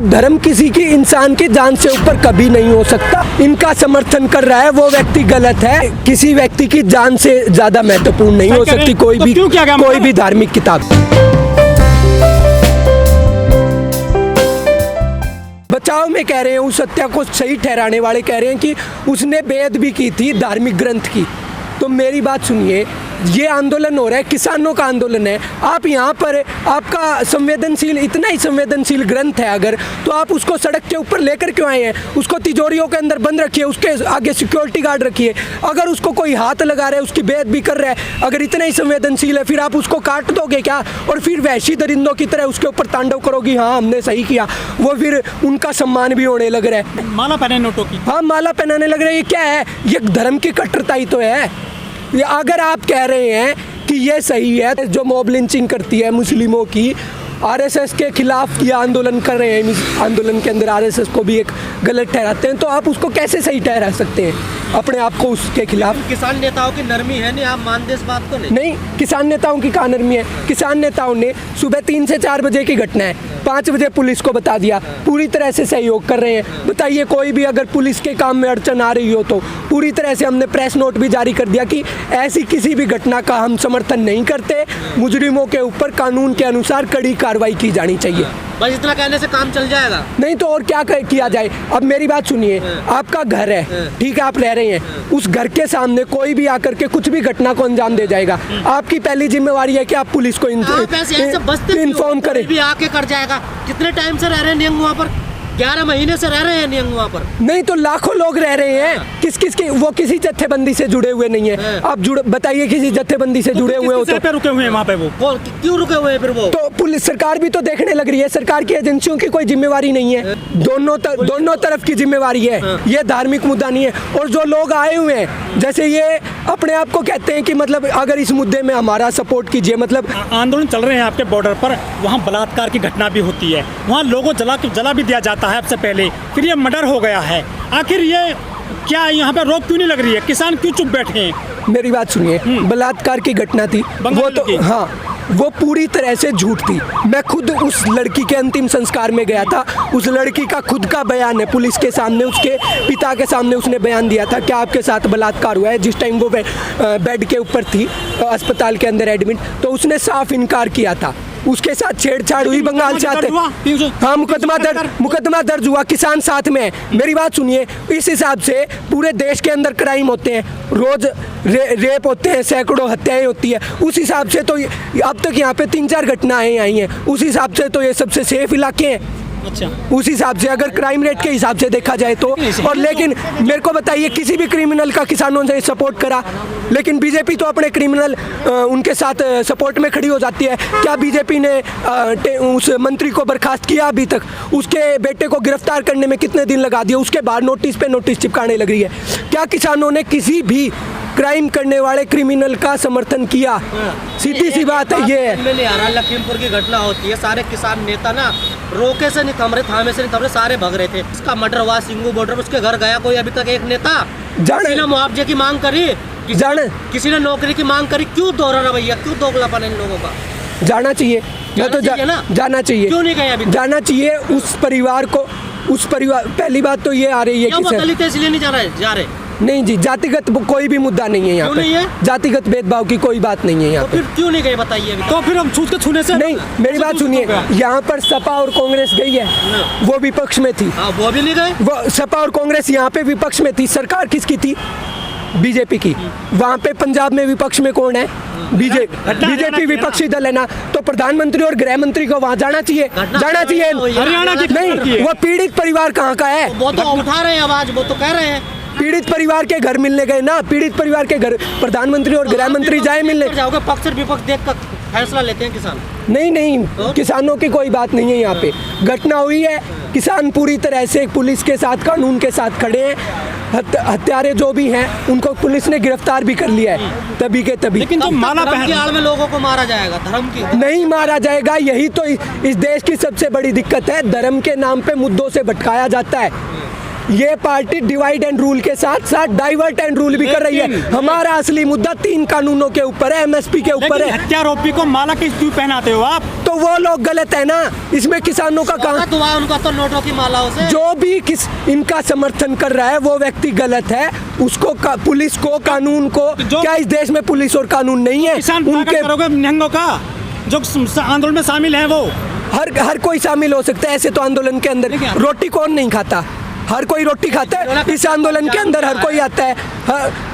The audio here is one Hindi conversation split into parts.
धर्म किसी की इंसान की जान से ऊपर कभी नहीं हो सकता। इनका समर्थन कर रहा है वो व्यक्ति गलत है। किसी व्यक्ति की जान से ज्यादा महत्वपूर्ण नहीं हो सकती कोई भी धार्मिक किताब। बचाव में कह रहे हैं, उस हत्या को सही ठहराने वाले कह रहे हैं कि उसने बेद भी की थी धार्मिक ग्रंथ की। तो मेरी बात सुनिए, ये आंदोलन हो रहा है, किसानों का आंदोलन है। आप यहाँ पर आपका संवेदनशील, इतना ही संवेदनशील ग्रंथ है अगर, तो आप उसको सड़क के ऊपर लेकर क्यों आए हैं? उसको तिजोरियों के अंदर बंद रखिए, उसके आगे सिक्योरिटी गार्ड रखिए। अगर उसको कोई हाथ लगा रहा है, उसकी बेइज्जत भी कर रहा है, अगर इतना ही संवेदनशील है, फिर आप उसको काट दोगे क्या? और फिर वहशी दरिंदों की तरह उसके ऊपर तांडव करोगी, हाँ हमने सही किया। वो फिर उनका सम्मान भी होने लग रहा है। माला पहने नोटों की, हाँ माला पहनाने लग रहे हैं। ये क्या है? ये धर्म की कट्टरता ही तो है। अगर आप कह रहे हैं कि ये सही है, जो मॉब लिंचिंग करती है मुस्लिमों की, आरएसएस के खिलाफ ये आंदोलन कर रहे हैं, इस आंदोलन के अंदर आरएसएस को भी एक गलत ठहराते हैं, तो आप उसको कैसे सही ठहरा सकते हैं अपने आप को उसके खिलाफ? किसान नेताओं की नरमी है नहीं, आप मानते इस बात को? नहीं, किसान नेताओं की कहाँ नरमी है? किसान नेताओं ने सुबह 3 से 4 बजे की घटना है, 5 बजे पुलिस को बता दिया, पूरी तरह से सहयोग कर रहे हैं। बताइए, कोई भी अगर पुलिस के काम में अड़चन आ रही हो तो पूरी तरह से हमने प्रेस नोट भी जारी कर दिया कि ऐसी किसी भी घटना का हम समर्थन नहीं करते। मुजरिमों के ऊपर कानून के अनुसार कड़ी कार्रवाई की जानी चाहिए। बस इतना कहने से काम चल जाएगा? नहीं तो और क्या किया जाए? अब मेरी बात सुनिए, आपका घर है, ठीक है, आप रह रहे हैं, उस घर के सामने कोई भी आकर के कुछ भी घटना को अंजाम दे जाएगा। आपकी पहली जिम्मेवारी है कि आप पुलिस को इन्फॉर्म करें। भी आके कर जाएगा। कितने टाइम से रह रहे हैं नियंग वहाँ पर? 11 महीने से रह रहे हैं नियंग वहाँ पर। नहीं तो लाखों लोग रह रहे हैं। किस की वो किसी जत्थेबंदी से जुड़े हुए नहीं है। आप बताइए, किसी जत्थेबंदी से जुड़े हुए हो तो रुके हुए हैं वहाँ पे? वो क्यों रुके हुए हैं फिर? वो तो पुलिस सरकार भी तो देखने लग रही है। सरकार की एजेंसियों की कोई जिम्मेवारी नहीं है, दोनों तरफ की जिम्मेवारी है। ये धार्मिक मुद्दा नहीं है। और जो लोग आए हुए हैं, जैसे ये अपने आप को कहते हैं कि मतलब अगर इस मुद्दे में हमारा सपोर्ट कीजिए, मतलब आंदोलन चल रहे हैं आपके बॉर्डर पर, वहाँ बलात्कार की घटना भी होती है, वहाँ लोगों जला भी दिया जाता है सबसे पहले, फिर ये मर्डर हो गया है। आखिर ये क्या यहाँ पे रोक क्यों नहीं लग रही है? किसान क्यों चुप बैठे हैं? मेरी बात सुनिए, बलात्कार की घटना थी वो तो, हाँ वो पूरी तरह से झूठ थी। मैं खुद उस लड़की के अंतिम संस्कार में गया था। उस लड़की का खुद का बयान है पुलिस के सामने, उसके पिता के सामने उसने बयान दिया था कि आपके साथ बलात्कार हुआ है। जिस टाइम वो बेड के ऊपर थी अस्पताल के अंदर एडमिट, तो उसने साफ इनकार किया था। उसके साथ छेड़छाड़ हुई, बंगाल से आते, हाँ मुकदमा दर्ज हुआ, किसान साथ में है। मेरी बात सुनिए, इस हिसाब से पूरे देश के अंदर क्राइम होते हैं, रोज रेप होते हैं, सैकड़ों हत्याएं होती है। उस हिसाब से तो अब तक यहाँ पे 3-4 घटनाएं आई हैं। उस हिसाब से तो ये सबसे सेफ इलाके हैं। अच्छा, उस हिसाब से अगर क्राइम रेट के हिसाब से देखा जाए तो। और लेकिन मेरे को बताइए, किसी भी क्रिमिनल का किसानों ने सपोर्ट करा? लेकिन बीजेपी तो अपने क्रिमिनल उनके साथ सपोर्ट में खड़ी हो जाती है। क्या बीजेपी ने उस मंत्री को बर्खास्त किया अभी तक? उसके बेटे को गिरफ्तार करने में कितने दिन लगा दिए? उसके बाद नोटिस पे नोटिस चिपकाने लग रही है। क्या किसानों ने किसी भी क्राइम करने वाले क्रिमिनल का समर्थन किया? सीधी सी बात है ये है। लखीमपुर की घटना होती है, सारे किसान नेता ना रोके से नहीं थम रहे, थामे से नहीं थम रहे, सारे भाग रहे थे। इसका मर्डर हुआ सिंगू बॉर्डर, उसके घर गया कोई अभी तक एक नेता? किसी ने मुआवजे की मांग करी? किसी ने नौकरी की मांग करी? क्यों दोहरा रवैया, क्यों दोगलापन इन लोगों का? जाना चाहिए, जाना चाहिए। क्यों नहीं गए अभी? जाना चाहिए उस परिवार को। पहली बात तो ये आ रही है कि दलित इसलिए नहीं जा रहे। नहीं जी, जातिगत कोई भी मुद्दा नहीं है यहाँ पे। जातिगत भेदभाव की कोई बात नहीं है यहाँ पे। फिर क्यों नहीं गए बताइए? तो फिर हम छूने से नहीं, मेरी बात सुनिए, यहाँ पर सपा और कांग्रेस गई है, वो विपक्ष में थी। वो भी नहीं गए। वो सपा और कांग्रेस यहाँ पे विपक्ष में थी। सरकार किसकी थी? बीजेपी की। वहाँ पे पंजाब में विपक्ष में कौन है? बीजेपी विपक्षी दल है ना। तो प्रधानमंत्री और गृह मंत्री को वहाँ जाना चाहिए। हरियाणा की नहीं, वो पीड़ित परिवार कहाँ का है? वो तो उठा रहे हैं आवाज, वो तो कह रहे हैं पीड़ित परिवार के घर मिलने गए ना। पीड़ित परिवार के घर प्रधानमंत्री और गृह मंत्री जाए मिलने। जाओगे, पक्ष और विपक्ष देख कर फैसला लेते हैं किसान? नहीं, किसानों की कोई बात नहीं है यहाँ पे। घटना हुई है, किसान पूरी तरह से पुलिस के साथ, कानून के साथ खड़े हैं। हत्यारे जो भी हैं उनको पुलिस ने गिरफ्तार भी कर लिया है तभी के तभी। लेकिन जो माला धर्म की आड़ में लोगों को मारा जाएगा, धर्म की नहीं मारा जाएगा। यही तो इस देश की सबसे बड़ी दिक्कत है, धर्म के नाम पे मुद्दों से भटकाया जाता है। ये पार्टी डिवाइड एंड रूल के साथ साथ डाइवर्ट एंड रूल भी कर रही है। हमारा असली मुद्दा 3 कानूनों के ऊपर है, MSP के ऊपर है। हत्यारोपी को माला क्यों पहनाते हो आप? तो वो लोग गलत है ना, इसमें किसानों का काम। उनका तो नोटों की मालाओं से जो भी इनका समर्थन कर रहा है वो व्यक्ति गलत है। उसको पुलिस को, कानून को, क्या इस देश में पुलिस और कानून नहीं है? किसान उनके करोगे निहंगों का जो आंदोलन में शामिल है, वो हर कोई शामिल हो सकता है। ऐसे तो आंदोलन के अंदर रोटी कौन नहीं खाता? हर कोई रोटी खाता है। इस आंदोलन के अंदर हर कोई आता है।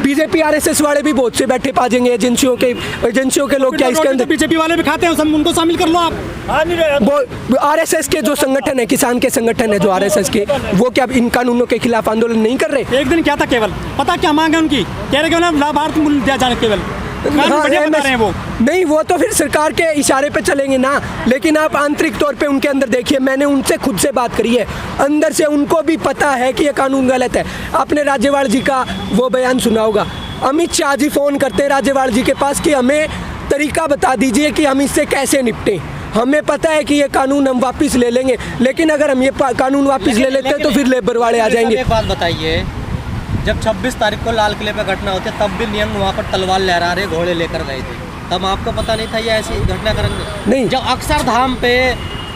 बीजेपी RSS वाले भी बहुत से बैठे पाजेंगे, एजेंसियों के लोग क्या इसके अंदर? बीजेपी वाले भी खाते हैं, उनको शामिल कर लो आप। RSS के जो संगठन है, किसान के संगठन है जो RSS के, वो क्या इन कानूनों के खिलाफ आंदोलन नहीं कर रहे? एक दिन क्या था, केवल पता क्या मांग है उनकी? कह रहे कि लाभार्थी मूल्य दिया जाए केवल। नहीं, वो तो फिर सरकार के इशारे पे चलेंगे ना। लेकिन आप आंतरिक तौर पे उनके अंदर देखिए, मैंने उनसे खुद से बात करी है, अंदर से उनको भी पता है कि ये कानून गलत है। आपने राज्यपाल जी का वो बयान सुना होगा, अमित शाह जी फोन करते हैं राज्यपाल जी के पास कि हमें तरीका बता दीजिए कि हम इससे कैसे निपटें। हमें पता है कि ये कानून हम वापस ले लेंगे, लेकिन अगर हम ये कानून वापस ले लेते हैं तो फिर लेबर वाले आ जाएंगे। एक बात बताइए, जब 26 तारीख को लाल किले पे घटना होती है, तब भी निहंग वहाँ पर तलवार लहरा रहे घोड़े लेकर गए थे, तब आपको पता नहीं था ये ऐसी घटना करेंगे? नहीं। जब अक्षरधाम पे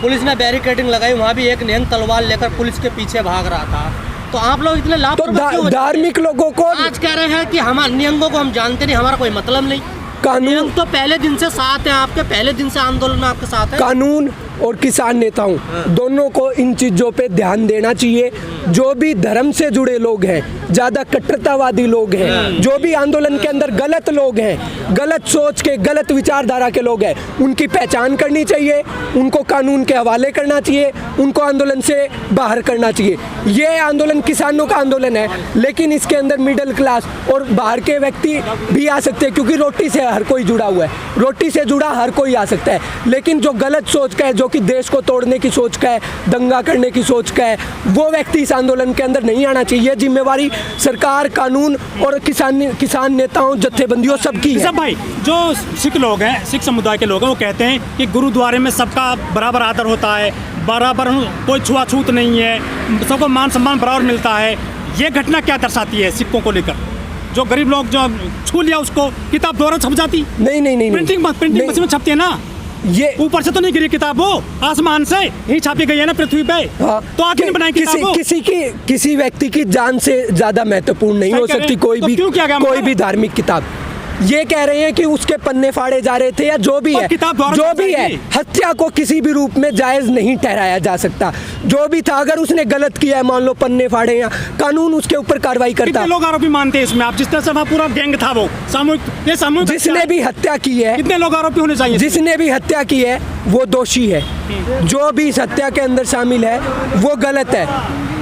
पुलिस ने बैरिकेडिंग लगाई, वहाँ भी एक निहंग तलवार लेकर पुलिस के पीछे भाग रहा था, तो आप लोग इतने लापरवाह क्यों? धार्मिक लोगों को आज कह रहे हैं कि हमारे निहंगों को हम जानते नहीं, हमारा कोई मतलब नहीं। कानून तो पहले दिन से साथ हैं आपके, पहले दिन से आंदोलन में आपके साथ है। कानून और किसान नेताओं दोनों को इन चीज़ों पे ध्यान देना चाहिए। जो भी धर्म से जुड़े लोग हैं, ज़्यादा कट्टरतावादी लोग हैं, जो भी आंदोलन के अंदर गलत लोग हैं, गलत सोच के, गलत विचारधारा के लोग हैं, उनकी पहचान करनी चाहिए, उनको कानून के हवाले करना चाहिए, उनको आंदोलन से बाहर करना चाहिए। ये आंदोलन किसानों का आंदोलन है, लेकिन इसके अंदर मिडिल क्लास और बाहर के व्यक्ति भी आ सकते हैं, क्योंकि रोटी से हर कोई जुड़ा हुआ है, रोटी से जुड़ा हर कोई आ सकता है। लेकिन जो गलत सोच का है, जो कि देश को तोड़ने की सोच का है, दंगा करने की सोच का है, वो व्यक्ति इस आंदोलन के अंदर नहीं आना चाहिए। जिम्मेवारी सरकार, कानून और किसान नेताओं, जत्थेबंदियों सबकी है। सब भाई, जो सिख लोग हैं, सिख समुदाय के लोग हैं, वो कहते हैं कि गुरुद्वारे में सबका बराबर आदर होता है, बराबर कोई छुआछूत नहीं है, सबको मान सम्मान बराबर मिलता है। ये घटना क्या दर्शाती है सिखों को लेकर? जो गरीब लोग जो छू लिया उसको किताब दोबारा छप जाती? नहीं, प्रिंटिंग मशीन में छपती है ना, ये ऊपर से तो नहीं गिरी किताब, वो आसमान से ही छापी गई है ना पृथ्वी पे। हाँ, तो आखिर बनाई किताब किसी व्यक्ति की जान से ज्यादा महत्वपूर्ण नहीं हो सकती कोई भी धार्मिक किताब। ये कह रहे हैं कि उसके पन्ने फाड़े जा रहे थे या जो भी है, जो भी है, हत्या को किसी भी रूप में जायज नहीं ठहराया जा सकता। जो भी था, अगर उसने गलत किया है, मान लो पन्ने फाड़े, या कानून उसके ऊपर कार्रवाई करता। कितने लोग आरोपी मानते हैं इसमें? आप जिस तरह से वहाँ पूरा गैंग था, वो सामूहिक जिसने भी हत्या की है, कितने लोग आरोपी होने चाहिए? जिसने भी हत्या की है वो दोषी है। जो भी इस हत्या के अंदर शामिल है वो गलत है,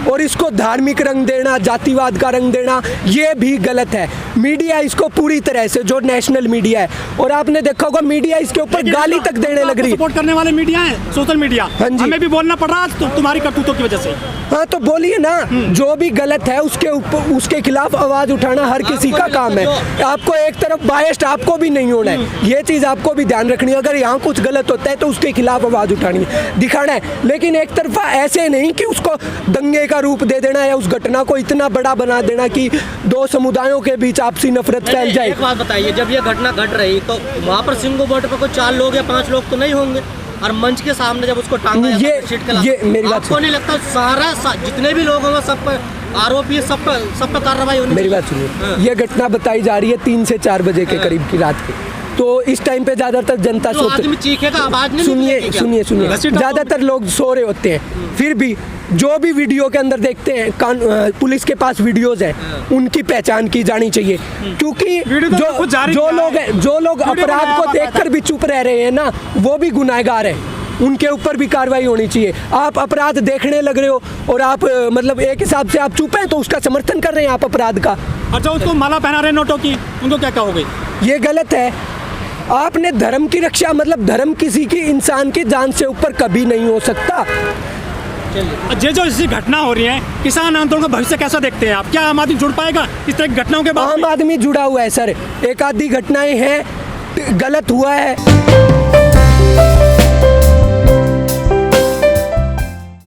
और इसको धार्मिक रंग देना, जातिवाद का रंग देना, ये भी गलत है। मीडिया इसको पूरी तरह से, जो नेशनल मीडिया है, और आपने देखा होगा मीडिया इसके ऊपर गाली तक देने लग रही है। सपोर्ट करने वाले मीडिया है, सोशल मीडिया। हाँ जी, हमें भी बोलना पड़ रहा है तुम्हारी करतूतों की वजह से। हाँ, तो बोलिए ना, जो भी गलत है उसके ऊपर, उसके खिलाफ आवाज उठाना हर किसी का काम है। आपको एक तरफ बायस्ड आपको भी नहीं होना है, ये चीज आपको भी ध्यान रखनी है। अगर यहाँ कुछ गलत होता है तो उसके खिलाफ आवाज उठानी है, दिखाना है, लेकिन एक तरफा ऐसे नहीं कि उसको दंगे का रूप दे देना या उस घटना को इतना बड़ा बना देना कि दो समुदायों के बीच आपसी नफरत फैल जाए। एक बात बताइए, जब ये घटना घट रही तो वहाँ पर सिंगू बॉर्डर पर कोई 4 लोग या 5 लोग तो नहीं होंगे, और मंच के सामने जब उसको टांगा ये मेरी बात, आपको नहीं लगता सारा जितने भी लोग होंगे सब पर आरोपी, सब पर कार्रवाई होनी? मेरी बात सुनिए, ये घटना बताई जा रही है 3 से 4 बजे के करीब की रात के, तो इस टाइम पे ज्यादातर जनता आदमी चीखेगा, आवाज नहीं सुनिए, ज्यादातर लोग सो रहे होते हैं। फिर भी जो भी वीडियो के अंदर देखते हैं, पुलिस के पास वीडियोज हैं, उनकी पहचान की जानी चाहिए, क्योंकि जो लोग अपराध को देखकर भी चुप रह रहे हैं ना, वो भी गुनहगार हैं, उनके ऊपर भी कार्रवाई होनी चाहिए। आप अपराध देखने लग रहे हो और आप मतलब एक हिसाब से आप चुप हैं तो उसका समर्थन कर रहे हैं आप अपराध का। अच्छा, उसको माला पहना रहे नोटों की, उनको क्या कहोगे? ये गलत है। आपने धर्म की रक्षा, मतलब धर्म किसी की, इंसान की जान से ऊपर कभी नहीं हो सकता। जो ऐसी घटना हो रही है, किसान आंदोलन का भविष्य कैसा देखते हैं आप? क्या आम आदमी जुड़ पाएगा इस तरह की घटनाओं के बाद? आम आदमी जुड़ा हुआ है सर, एक आधी घटनाएं हैं, गलत हुआ है।